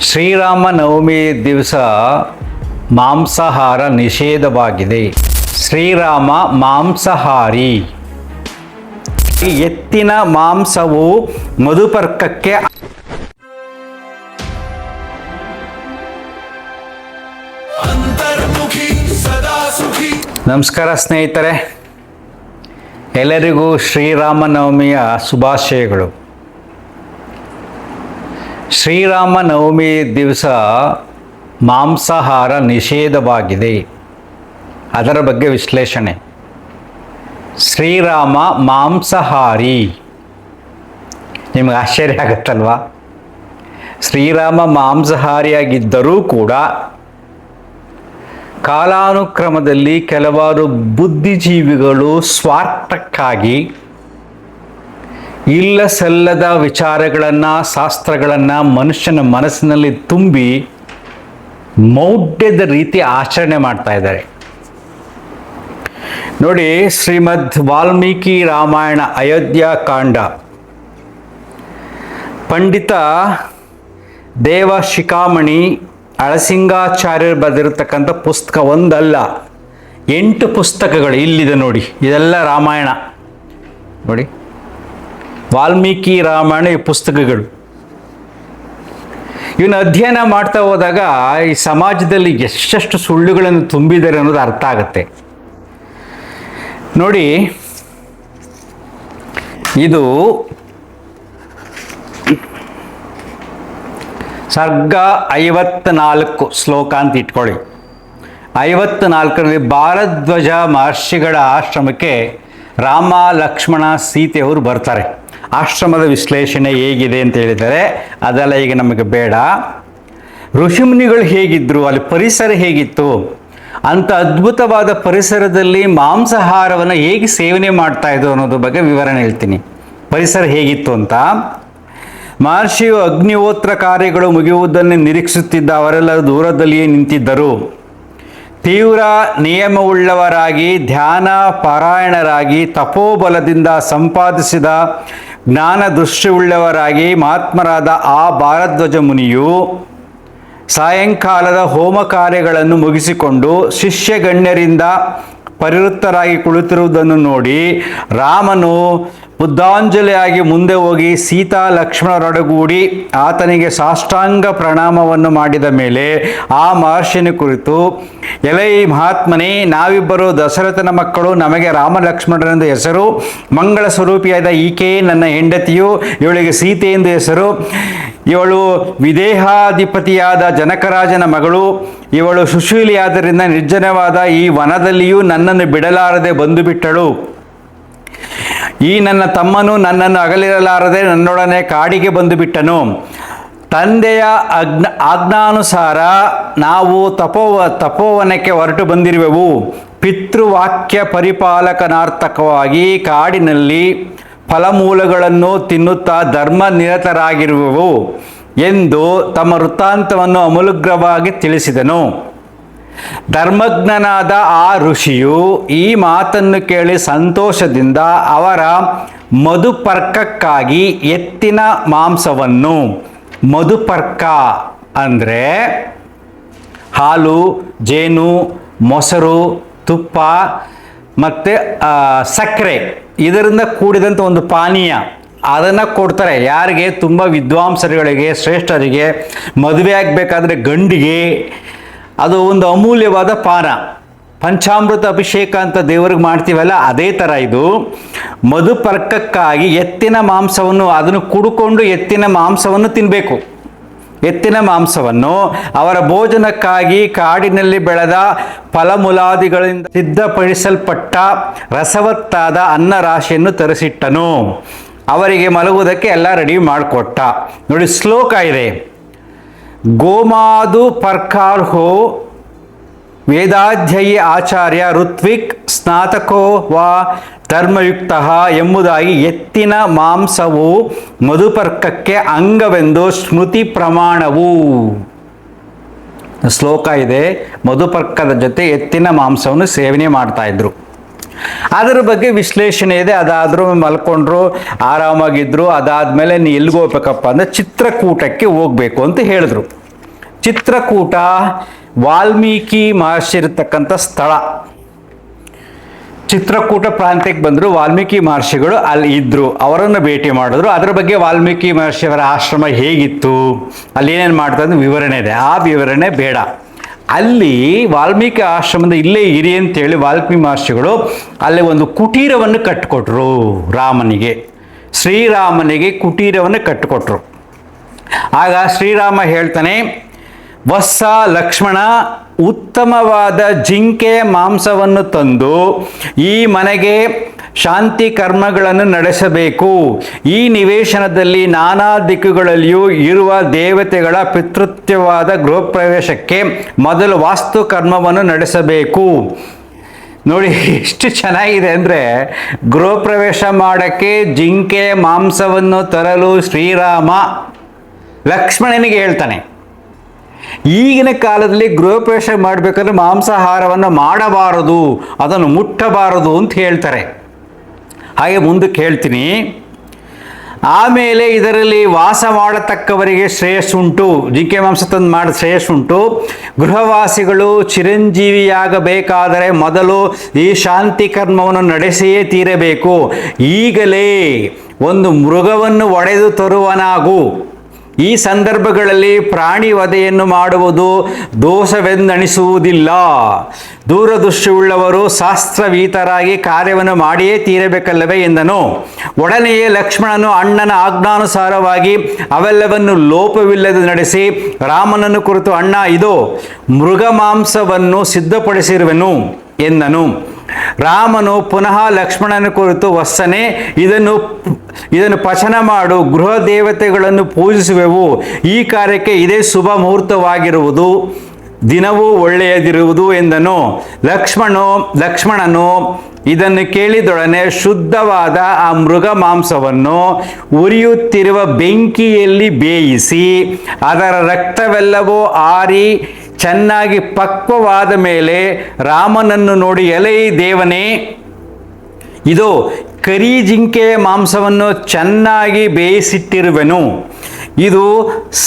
ಶ್ರೀರಾಮನವಮಿ ದಿವಸ ಮಾಂಸಾಹಾರ ನಿಷೇಧವಾಗಿದೆ. ಶ್ರೀರಾಮ ಮಾಂಸಾಹಾರಿ. ಎತ್ತಿನ ಮಾಂಸವು ಮಧುಪರ್ಕಕ್ಕೆ ನಮಸ್ಕಾರ ಸ್ನೇಹಿತರೆ, ಎಲ್ಲರಿಗೂ ಶ್ರೀರಾಮನವಮಿಯ ಶುಭಾಶಯಗಳು. ಶ್ರೀರಾಮನವಮಿ ದಿವಸ ಮಾಂಸಾಹಾರ ನಿಷೇಧವಾಗಿದೆ. ಅದರ ಬಗ್ಗೆ ವಿಶ್ಲೇಷಣೆ. ಶ್ರೀರಾಮ ಮಾಂಸಾಹಾರಿ. ನಿಮಗೆ ಆಶ್ಚರ್ಯ ಆಗುತ್ತಲ್ವಾ? ಶ್ರೀರಾಮ ಮಾಂಸಾಹಾರಿಯಾಗಿದ್ದರೂ ಕೂಡ ಕಾಲಾನುಕ್ರಮದಲ್ಲಿ ಕೆಲವಾರು ಬುದ್ಧಿಜೀವಿಗಳು ಸ್ವಾರ್ಥಕ್ಕಾಗಿ ಇಲ್ಲ ಸಲ್ಲದ ವಿಚಾರಗಳನ್ನು, ಶಾಸ್ತ್ರಗಳನ್ನು ಮನುಷ್ಯನ ಮನಸ್ಸಿನಲ್ಲಿ ತುಂಬಿ ಮೌಢ್ಯದ ರೀತಿ ಆಚರಣೆ ಮಾಡ್ತಾ ಇದ್ದಾರೆ. ನೋಡಿ, ಶ್ರೀಮದ್ ವಾಲ್ಮೀಕಿ ರಾಮಾಯಣ ಅಯೋಧ್ಯಾಕಾಂಡ ಪಂಡಿತ ದೇವ ಶಿಖಾಮಣಿ ಅಳಸಿಂಗಾಚಾರ್ಯರು ಬರೆದಿರತಕ್ಕಂಥ ಪುಸ್ತಕ ಒಂದಲ್ಲ, 8 ಪುಸ್ತಕಗಳು ಇಲ್ಲಿದೆ ನೋಡಿ. ಇದೆಲ್ಲ ರಾಮಾಯಣ ನೋಡಿ, ವಾಲ್ಮೀಕಿ ರಾಮಾಯಣ ಈ ಪುಸ್ತಕಗಳು. ಇವನು ಅಧ್ಯಯನ ಮಾಡ್ತಾ ಹೋದಾಗ ಈ ಸಮಾಜದಲ್ಲಿ ಎಷ್ಟೆಷ್ಟು ಸುಳ್ಳುಗಳನ್ನು ತುಂಬಿದ್ದಾರೆ ಅನ್ನೋದು ಅರ್ಥ ಆಗುತ್ತೆ. ನೋಡಿ, ಇದು ಸರ್ಗ 54 ಶ್ಲೋಕ ಅಂತ ಇಟ್ಕೊಳ್ಳಿ. 54ರಲ್ಲಿ ಭಾರದ್ವಾಜ ಮಹರ್ಷಿಗಳ ಆಶ್ರಮಕ್ಕೆ ರಾಮ, ಲಕ್ಷ್ಮಣ, ಸೀತೆಯವರು ಬರ್ತಾರೆ. ಆಶ್ರಮದ ವಿಶ್ಲೇಷಣೆ ಹೇಗಿದೆ ಅಂತ ಹೇಳಿದರೆ ಅದೆಲ್ಲ ಈಗ ನಮಗೆ ಬೇಡ. ಋಷಿಮುನಿಗಳು ಹೇಗಿದ್ದರು, ಅಲ್ಲಿ ಪರಿಸರ ಹೇಗಿತ್ತು, ಅಂಥ ಅದ್ಭುತವಾದ ಪರಿಸರದಲ್ಲಿ ಮಾಂಸಾಹಾರವನ್ನು ಹೇಗೆ ಸೇವನೆ ಮಾಡ್ತಾ ಇದ್ರು ಅನ್ನೋದ್ರ ಬಗ್ಗೆ ವಿವರಣೆ ಹೇಳ್ತೀನಿ. ಪರಿಸರ ಹೇಗಿತ್ತು ಅಂತ. ಮಹರ್ಷಿಯು ಅಗ್ನಿಹೋತ್ರ ಕಾರ್ಯಗಳು ಮುಗಿಯುವುದನ್ನು ನಿರೀಕ್ಷಿಸುತ್ತಿದ್ದ ಅವರೆಲ್ಲ ದೂರದಲ್ಲಿಯೇ ನಿಂತಿದ್ದರು. ತೀವ್ರ ನಿಯಮವುಳ್ಳವರಾಗಿ, ಧ್ಯಾನ ಪಾರಾಯಣರಾಗಿ, ತಪೋಬಲದಿಂದ ಸಂಪಾದಿಸಿದ ಜ್ಞಾನ ದೃಷ್ಟಿಯುಳ್ಳವರಾಗಿ ಮಹಾತ್ಮರಾದ ಆ ಭಾರದ್ವಾಜ ಮುನಿಯು ಸಾಯಂಕಾಲದ ಹೋಮ ಕಾರ್ಯಗಳನ್ನು ಮುಗಿಸಿಕೊಂಡು ಶಿಷ್ಯಗಣ್ಯರಿಂದ ಪರಿವೃತ್ತರಾಗಿ ಕುಳಿತಿರುವುದನ್ನು ನೋಡಿ ರಾಮನು ಬುದ್ಧಾಂಜಲಿಯಾಗಿ ಮುಂದೆ ಹೋಗಿ ಸೀತಾ ಲಕ್ಷ್ಮಣರೊಡಗೂಡಿ ಆತನಿಗೆ ಸಾಷ್ಟಾಂಗ ಪ್ರಣಾಮವನ್ನು ಮಾಡಿದ ಮೇಲೆ ಆ ಮಹರ್ಷಿನ ಕುರಿತು, ಎಲೈ ಮಹಾತ್ಮನೇ, ನಾವಿಬ್ಬರು ದಶರಥನ ಮಕ್ಕಳು, ನಮಗೆ ರಾಮ ಲಕ್ಷ್ಮಣರೆಂದು ಹೆಸರು, ಮಂಗಳ ಸ್ವರೂಪಿಯಾದ ಈಕೆ ನನ್ನ ಹೆಂಡತಿಯು, ಇವಳಿಗೆ ಸೀತೆ ಎಂದು ಹೆಸರು, ಇವಳು ವಿದೇಹಾಧಿಪತಿಯಾದ ಜನಕರಾಜನ ಮಗಳು, ಇವಳು ಸುಶೀಲಿಯಾದ್ದರಿಂದ ನಿರ್ಜನವಾದ ಈ ವನದಲ್ಲಿಯೂ ನನ್ನನ್ನು ಬಿಡಲಾರದೆ ಬಂದು ಬಿಟ್ಟಳು. ಈ ನನ್ನ ತಮ್ಮನು ನನ್ನನ್ನು ಅಗಲಿರಲಾರದೆ ನನ್ನೊಡನೆ ಕಾಡಿಗೆ ಬಂದು ಬಿಟ್ಟನು. ತಂದೆಯ ಆಜ್ಞಾನುಸಾರ ನಾವು ತಪೋವನಕ್ಕೆ ಹೊರಟು ಬಂದಿರುವೆವು. ಪಿತೃವಾಕ್ಯ ಪರಿಪಾಲಕನಾರ್ಥಕವಾಗಿ ಕಾಡಿನಲ್ಲಿ ಫಲಮೂಲಗಳನ್ನು ತಿನ್ನುತ್ತಾ ಧರ್ಮ ನಿರತರಾಗಿರುವೆವು ಎಂದು ತಮ್ಮ ವೃತ್ತಾಂತವನ್ನು ಅಮೂಲ್ಯವಾಗಿ ತಿಳಿಸಿದನು. ಧರ್ಮಜ್ಞನಾದ ಆ ಋಷಿಯು ಈ ಮಾತನ್ನು ಕೇಳಿ ಸಂತೋಷದಿಂದ ಅವರ ಮಧುಪರ್ಕಕ್ಕಾಗಿ ಎತ್ತಿನ ಮಾಂಸವನ್ನು, ಮಧುಪರ್ಕ ಅಂದರೆ ಹಾಲು, ಜೇನು, ಮೊಸರು, ತುಪ್ಪ ಮತ್ತು ಸಕ್ಕರೆ ಇದರಿಂದ ಕೂಡಿದಂಥ ಒಂದು ಪಾನೀಯ, ಅದನ್ನು ಕೊಡ್ತಾರೆ. ಯಾರಿಗೆ? ತುಂಬ ವಿದ್ವಾಂಸರುಗಳಿಗೆ, ಶ್ರೇಷ್ಠರಿಗೆ, ಮದುವೆ ಆಗಬೇಕಾದ್ರೆ ಗಂಡಿಗೆ ಅದು ಒಂದು ಅಮೂಲ್ಯವಾದ ಪಾನ. ಪಂಚಾಮೃತ ಅಭಿಷೇಕ ಅಂತ ದೇವರಿಗೆ ಮಾಡ್ತೀವಲ್ಲ, ಅದೇ ಥರ ಇದು. ಮಧುಪರ್ಕಕ್ಕಾಗಿ ಎತ್ತಿನ ಮಾಂಸವನ್ನು, ಅದನ್ನು ಕುಡ್ಕೊಂಡು ಎತ್ತಿನ ಮಾಂಸವನ್ನು ತಿನ್ನಬೇಕು. ಎತ್ತಿನ ಮಾಂಸವನ್ನು ಅವರ ಭೋಜನಕ್ಕಾಗಿ ಕಾಡಿನಲ್ಲಿ ಬೆಳೆದ ಫಲಮೂಲಾದಿಗಳಿಂದ ಸಿದ್ಧಪಡಿಸಲ್ಪಟ್ಟ ರಸವತ್ತಾದ ಅನ್ನ ರಾಶಿಯನ್ನು ತರಿಸಿಟ್ಟನು. ಅವರಿಗೆ ಮಲಗುವುದಕ್ಕೆ ಎಲ್ಲ ರೆಡಿ ಮಾಡಿಕೊಟ್ಟ. ನೋಡಿ, ಶ್ಲೋಕ ಇದೆ. ಗೋಮಾದು ಪರ್ಕಾರ್ಹೋ ವೇದಾಧ್ಯಯಿ ಆಚಾರ್ಯ ಋತ್ವಿಕ್ ಸ್ನಾತಕೋ ವಾ ಧರ್ಮಯುಕ್ತ ಎಂಬುದಾಗಿ ಎತ್ತಿನ ಮಾಂಸವು ಮಧುಪರ್ಕಕ್ಕೆ ಅಂಗವೆಂದು ಸ್ಮೃತಿ ಪ್ರಮಾಣವು. ಶ್ಲೋಕ ಇದೆ. ಮಧುಪರ್ಕದ ಜೊತೆ ಎತ್ತಿನ ಮಾಂಸವನ್ನು ಸೇವನೆ ಮಾಡ್ತಾ ಇದ್ರು. ಅದರ ಬಗ್ಗೆ ವಿಶ್ಲೇಷಣೆ ಇದೆ. ಅದಾದರೂ ಮಲ್ಕೊಂಡ್ರು, ಆರಾಮಾಗಿದ್ರು. ಅದಾದಮೇಲೆ ನೀ ಎಲ್ಲಿಗೆ ಹೋಗ್ಬೇಕಪ್ಪ ಅಂದರೆ ಚಿತ್ರಕೂಟಕ್ಕೆ ಹೋಗಬೇಕು ಅಂತ ಹೇಳಿದ್ರು. ಚಿತ್ರಕೂಟ ವಾಲ್ಮೀಕಿ ಮಹರ್ಷಿ ಇರತಕ್ಕಂಥ ಸ್ಥಳ. ಚಿತ್ರಕೂಟ ಪ್ರಾಂತ್ಯಕ್ಕೆ ಬಂದರು, ವಾಲ್ಮೀಕಿ ಮಹರ್ಷಿಗಳು ಅಲ್ಲಿ ಇದ್ದರು, ಅವರನ್ನು ಭೇಟಿ ಮಾಡಿದ್ರು. ಅದರ ಬಗ್ಗೆ ವಾಲ್ಮೀಕಿ ಮಹರ್ಷಿಯವರ ಆಶ್ರಮ ಹೇಗಿತ್ತು, ಅಲ್ಲಿ ಏನೇನು ಮಾಡ್ತಾರೆ ವಿವರಣೆ ಇದೆ. ಆ ವಿವರಣೆ ಬೇಡ. ಅಲ್ಲಿ ವಾಲ್ಮೀಕಿ ಆಶ್ರಮದ ಇಲ್ಲೇ ಇರಿ ಅಂತೇಳಿ ವಾಲ್ಮೀಕಿ ಮಹರ್ಷಿಗಳು ಅಲ್ಲಿ ಒಂದು ಕುಟೀರವನ್ನು ಕಟ್ಟಿಕೊಟ್ರು. ರಾಮನಿಗೆ, ಶ್ರೀರಾಮನಿಗೆ ಕುಟೀರವನ್ನು ಕಟ್ಟಿಕೊಟ್ರು. ಆಗ ಶ್ರೀರಾಮ ಹೇಳ್ತಾನೆ, ವತ್ಸ ಲಕ್ಷ್ಮಣ, ಉತ್ತಮವಾದ ಜಿಂಕೆ ಮಾಂಸವನ್ನು ತಂದು ಈ ಮನೆಗೆ ಶಾಂತಿ ಕರ್ಮಗಳನ್ನು ನಡೆಸಬೇಕು. ಈ ನಿವೇಶನದಲ್ಲಿ ನಾನಾ ದಿಕ್ಕುಗಳಲ್ಲಿಯೂ ಇರುವ ದೇವತೆಗಳ ಪಿತೃತ್ವವಾದ ಗೃಹ ಪ್ರವೇಶಕ್ಕೆ ಮೊದಲು ವಾಸ್ತು ಕರ್ಮವನ್ನು ನಡೆಸಬೇಕು. ನೋಡಿ ಎಷ್ಟು ಚೆನ್ನಾಗಿದೆ ಅಂದರೆ, ಗೃಹ ಪ್ರವೇಶ ಮಾಡೋಕ್ಕೆ ಜಿಂಕೆ ಮಾಂಸವನ್ನು ತರಲು ಶ್ರೀರಾಮ ಲಕ್ಷ್ಮಣನಿಗೆ ಹೇಳ್ತಾನೆ. ಈಗಿನ ಕಾಲದಲ್ಲಿ ಗೃಹ ಪ್ರವೇಶ ಮಾಡಬೇಕಾದ್ರೆ ಮಾಂಸಾಹಾರವನ್ನು ಮಾಡಬಾರದು, ಅದನ್ನು ಮುಟ್ಟಬಾರದು ಅಂತ ಹೇಳ್ತಾರೆ. ಹಾಗೆ ಮುಂದಕ್ಕೆ ಹೇಳ್ತೀನಿ. ಆಮೇಲೆ ಇದರಲ್ಲಿ ವಾಸ ಮಾಡತಕ್ಕವರಿಗೆ ಶ್ರೇಯಸ್ಸುಂಟು, ಜಿಂಕೆ ಮಾಂಸ ತಂದು ಮಾಡಿ ಶ್ರೇಯಸ್ಸುಂಟು. ಗೃಹವಾಸಿಗಳು ಚಿರಂಜೀವಿಯಾಗಬೇಕಾದರೆ ಮೊದಲು ಈ ಶಾಂತಿ ಕರ್ಮವನ್ನು ನಡೆಸಿಯೇ ತೀರಬೇಕು. ಈಗಲೇ ಒಂದು ಮೃಗವನ್ನು ಒಡೆದು ತರುವನಾಗು. ಈ ಸಂದರ್ಭಗಳಲ್ಲಿ ಪ್ರಾಣಿ ವಧೆಯನ್ನು ಮಾಡುವುದು ದೋಷವೆಂದಣಿಸುವುದಿಲ್ಲ. ದೂರದೃಷ್ಟಿಯುಳ್ಳವರು ಶಾಸ್ತ್ರವೀತರಾಗಿ ಕಾರ್ಯವನ್ನು ಮಾಡಿಯೇ ತೀರಬೇಕಲ್ಲವೇ ಎಂದನು. ಒಡನೆಯೇ ಲಕ್ಷ್ಮಣನು ಅಣ್ಣನ ಆಜ್ಞಾನುಸಾರವಾಗಿ ಅವೆಲ್ಲವನ್ನು ಲೋಪವಿಲ್ಲದೆ ನಡೆಸಿ ರಾಮನನ್ನು ಕುರಿತು, ಅಣ್ಣ ಇದು ಮೃಗ ಮಾಂಸವನ್ನು ಸಿದ್ಧಪಡಿಸಿರುವೆನು ಎಂದನು. ರಾಮನು ಪುನಃ ಲಕ್ಷ್ಮಣನ ಕುರಿತು, ವತ್ಸನೆ ಇದನ್ನು ಪಚನ ಮಾಡು, ಗೃಹ ದೇವತೆಗಳನ್ನು ಪೂಜಿಸುವೆವು. ಈ ಕಾರ್ಯಕ್ಕೆ ಇದೇ ಶುಭ ಮುಹೂರ್ತವಾಗಿರುವುದು, ದಿನವೂ ಒಳ್ಳೆಯದಿರುವುದು ಎಂದನು. ಲಕ್ಷ್ಮಣನು ಇದನ್ನು ಕೇಳಿದೊಡನೆ ಶುದ್ಧವಾದ ಆ ಮೃಗ ಮಾಂಸವನ್ನು ಉರಿಯುತ್ತಿರುವ ಬೆಂಕಿಯಲ್ಲಿ ಬೇಯಿಸಿ ಅದರ ರಕ್ತವೆಲ್ಲವೂ ಆರಿ ಚೆನ್ನಾಗಿ ಪಕ್ವವಾದ ಮೇಲೆ ರಾಮನನ್ನು ನೋಡಿ, ಎಲೈ ದೇವನೇ, ಇದು ಕರಿ ಜಿಂಕೆಯ ಮಾಂಸವನ್ನು ಚೆನ್ನಾಗಿ ಬೇಯಿಸಿಟ್ಟಿರುವೆನು. ಇದು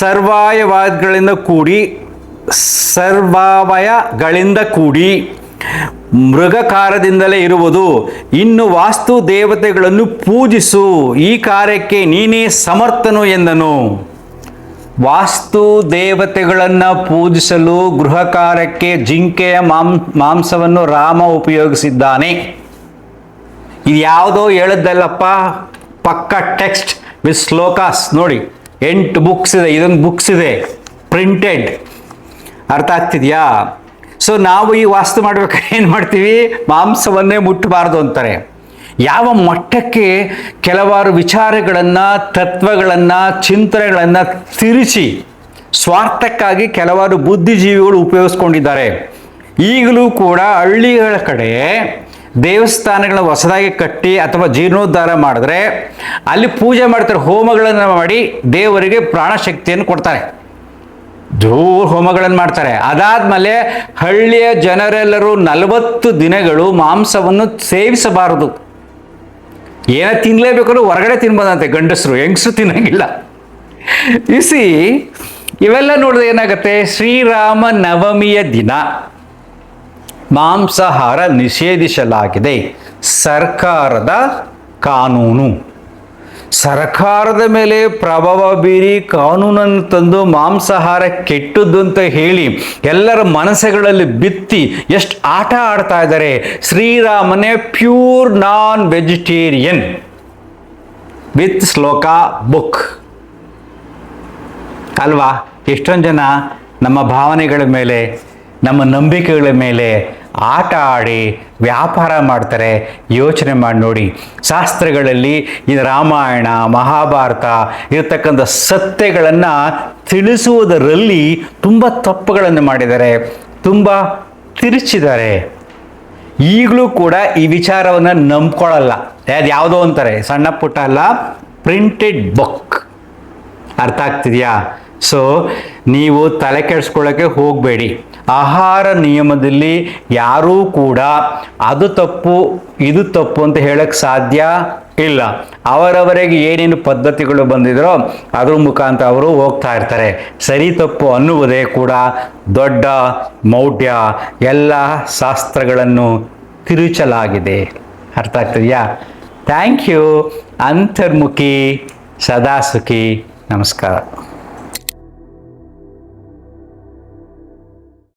ಸರ್ವಾಯವಗಳಿಂದ ಕೂಡಿ ಮೃಗಕಾರದಿಂದಲೇ ಇರುವುದು. ಇನ್ನು ವಾಸ್ತು ದೇವತೆಗಳನ್ನು ಪೂಜಿಸು, ಈ ಕಾರ್ಯಕ್ಕೆ ನೀನೇ ಸಮರ್ಥನು ಎಂದನು. ವಾಸ್ತು ದೇವತೆಗಳನ್ನು ಪೂಜಿಸಲು ಗೃಹ ಕಾರ್ಯಕ್ಕೆ ಜಿಂಕೆಯ ಮಾಂಸವನ್ನು ರಾಮ ಉಪಯೋಗಿಸಿದ್ದಾನೆ. ಇದು ಯಾವುದೋ ಹೇಳಿದ್ದಲ್ಲಪ್ಪ, ಪಕ್ಕ ಟೆಕ್ಸ್ಟ್ ವಿತ್ ಶ್ಲೋಕಾಸ್. ನೋಡಿ 8 ಬುಕ್ಸ್ ಇದೆ, ಇದೊಂದು ಬುಕ್ಸ್ ಇದೆ ಪ್ರಿಂಟೆಡ್. ಅರ್ಥ ಆಗ್ತಿದೆಯಾ? ಸೊ ನಾವು ಈ ವಾಸ್ತು ಮಾಡ್ಬೇಕಾದ್ರೆ ಏನು ಮಾಡ್ತೀವಿ, ಮಾಂಸವನ್ನೇ ಮುಟ್ಟಬಾರ್ದು ಅಂತಾರೆ. ಯಾವ ಮಟ್ಟಕ್ಕೆ ಕೆಲವಾರು ವಿಚಾರಗಳನ್ನು, ತತ್ವಗಳನ್ನು, ಚಿಂತನೆಗಳನ್ನು ತಿರುಚಿ ಸ್ವಾರ್ಥಕ್ಕಾಗಿ ಕೆಲವಾರು ಬುದ್ಧಿಜೀವಿಗಳು ಉಪಯೋಗಿಸ್ಕೊಂಡಿದ್ದಾರೆ. ಈಗಲೂ ಕೂಡ ಹಳ್ಳಿಗಳ ಕಡೆ ದೇವಸ್ಥಾನಗಳನ್ನ ಹೊಸದಾಗಿ ಕಟ್ಟಿ ಅಥವಾ ಜೀರ್ಣೋದ್ಧಾರ ಮಾಡಿದ್ರೆ ಅಲ್ಲಿ ಪೂಜೆ ಮಾಡ್ತಾರೆ, ಹೋಮಗಳನ್ನು ಮಾಡಿ ದೇವರಿಗೆ ಪ್ರಾಣಶಕ್ತಿಯನ್ನು ಕೊಡ್ತಾರೆ, ಹೋಮಗಳನ್ನು ಮಾಡ್ತಾರೆ. ಅದಾದ್ಮೇಲೆ ಹಳ್ಳಿಯ ಜನರೆಲ್ಲರೂ 40 ದಿನಗಳು ಮಾಂಸವನ್ನು ಸೇವಿಸಬಾರದು. ಏನೋ ತಿನ್ನಲೇಬೇಕಾದ್ರೂ ಹೊರಗಡೆ ತಿನ್ಬೋದಂತೆ ಗಂಡಸರು, ಹೆಂಗಸರು ತಿನ್ನಂಗಿಲ್ಲ. ಇಸಿ ಇವೆಲ್ಲ ನೋಡಿದ್ರೆ ಏನಾಗುತ್ತೆ, ಶ್ರೀರಾಮ ನವಮಿಯ ದಿನ ಮಾಂಸಾಹಾರ ನಿಷೇಧಿಸಲಾಗಿದೆ. ಸರ್ಕಾರದ ಕಾನೂನು. ಸರ್ಕಾರದ ಮೇಲೆ ಪ್ರಭಾವ ಬೀರಿ ಕಾನೂನನ್ನು ತಂದು ಮಾಂಸಾಹಾರ ಕೆಟ್ಟದ್ದು ಅಂತ ಹೇಳಿ ಎಲ್ಲರ ಮನಸ್ಸುಗಳಲ್ಲಿ ಬಿತ್ತಿ ಎಷ್ಟು ಆಟ ಆಡ್ತಾ ಇದ್ದಾರೆ. ಶ್ರೀರಾಮನೇ ಪ್ಯೂರ್ ನಾನ್ ವೆಜಿಟೇರಿಯನ್ ವಿತ್ ಶ್ಲೋಕ ಬುಕ್ ಅಲ್ವಾ? ಎಷ್ಟೊಂದು ಜನ ನಮ್ಮ ಭಾವನೆಗಳ ಮೇಲೆ, ನಮ್ಮ ನಂಬಿಕೆಗಳ ಮೇಲೆ ಆಟ ಆಡಿ ವ್ಯಾಪಾರ ಮಾಡ್ತಾರೆ. ಯೋಚನೆ ಮಾಡಿ ನೋಡಿ, ಶಾಸ್ತ್ರಗಳಲ್ಲಿ ಈ ರಾಮಾಯಣ ಮಹಾಭಾರತ ಇರತಕ್ಕಂಥ ಸತ್ಯಗಳನ್ನು ತಿಳಿಸುವುದರಲ್ಲಿ ತುಂಬ ತಪ್ಪುಗಳನ್ನು ಮಾಡಿದ್ದಾರೆ, ತುಂಬ ತಿರುಚಿದ್ದಾರೆ. ಈಗಲೂ ಕೂಡ ಈ ವಿಚಾರವನ್ನು ನಂಬ್ಕೊಳ್ಳಲ್ಲ. ಅದು ಯಾವುದೋ ಅಂತಾರೆ, ಸಣ್ಣ ಪುಟ್ಟ ಅಲ್ಲ, ಪ್ರಿಂಟೆಡ್ ಬುಕ್. ಅರ್ಥ ಆಗ್ತಿದೆಯಾ? ಸೊ ನೀವು ತಲೆ ಕೆಡಿಸ್ಕೊಳ್ಳೋಕ್ಕೆ ಹೋಗಬೇಡಿ. ಆಹಾರ ನಿಯಮದಲ್ಲಿ ಯಾರೂ ಕೂಡ ಅದು ತಪ್ಪು ಇದು ತಪ್ಪು ಅಂತ ಹೇಳಕ್ಕೆ ಸಾಧ್ಯ ಇಲ್ಲ, ಅವರವರಿಗೆ ಏನೇನು ಪದ್ಧತಿಗಳು ಬಂದಿದ್ರೋ ಅದ್ರ ಮುಖಾಂತರ ಅವರು ಹೋಗ್ತಾ ಇರ್ತಾರೆ. ಸರಿ ತಪ್ಪು ಅನ್ನುವುದೇ ಕೂಡ ದೊಡ್ಡ ಮೌಢ್ಯ. ಎಲ್ಲ ಶಾಸ್ತ್ರಗಳನ್ನು ತಿರುಚಲಾಗಿದೆ. ಅರ್ಥ ಆಗ್ತದೆಯಾ? Thank you. ಅಂತರ್ಮುಖಿ ಸದಾ ಸುಖಿ. ನಮಸ್ಕಾರ.